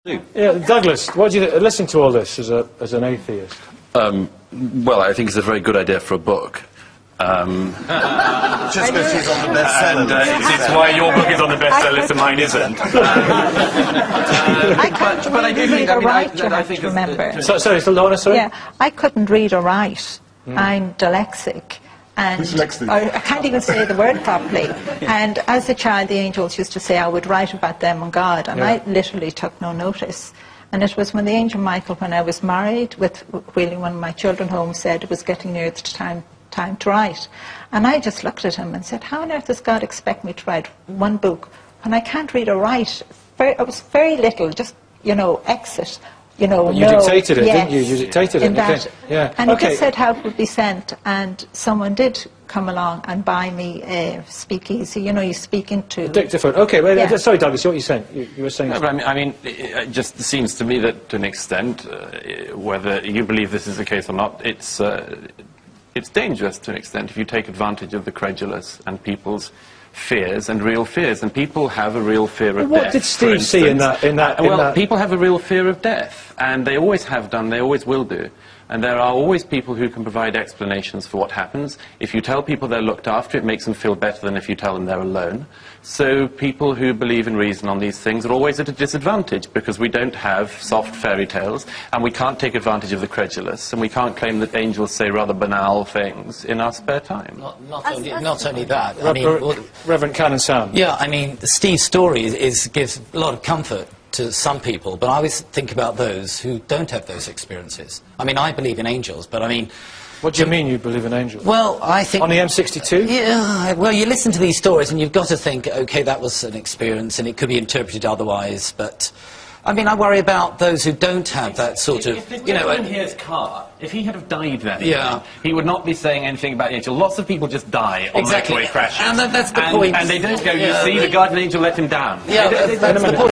Yeah, Douglas, what do you listening to all this as an atheist? Well, I think it's a very good idea for a book. Just because he's on the bestseller list. It's why your book is on the bestseller list and mine isn't. But I do think, I think remember. Sorry, Lorna, sorry? Yeah, I couldn't read or write. I'm dyslexic. And I can't even say the word properly. And as a child, the angels used to say I would write about them and God, and I literally took no notice. And it was when the angel Michael, when I was married, wheeling one of my children home, said it was getting near the time to write. And I just looked at him and said, how on earth does God expect me to write one book when I can't read or write? I was very little, just, exit. But you dictated it, didn't you? You dictated it. Yeah. And he just said help would be sent, and someone did come along and buy me a speakeasy. You speak into... A dictaphone. Okay, well, sorry, Douglas, what were you saying? You were saying... No, but I mean, it just seems to me that, to an extent, whether you believe this is the case or not, it's dangerous to an extent if you take advantage of the credulous and people's fears and real fears, and people have a real fear of death. What did Steve see in that? People have a real fear of death, and they always have done, they always will do. And there are always people who can provide explanations for what happens. If you tell people they're looked after, it makes them feel better than if you tell them they're alone. So people who believe in reason on these things are always at a disadvantage, because we don't have soft fairy tales, and we can't take advantage of the credulous, and we can't claim that angels say rather banal things in our spare time. Not only that. Reverend Canon Sam. Yeah, I mean, Steve's story gives a lot of comfort to some people, but I always think about those who don't have those experiences. I mean, I believe in angels, but I mean... What do you mean you believe in angels? Well, I think... On the M62? Yeah, well, you listen to these stories and you've got to think, OK, that was an experience and it could be interpreted otherwise, but... I mean, I worry about those who don't have that sort of... If in his car, if he had have died then, he would not be saying anything about the angel. Lots of people just die on motorway crashes. And that's the point. And they don't go, you see, the guardian angel let him down. Yeah, that's the point.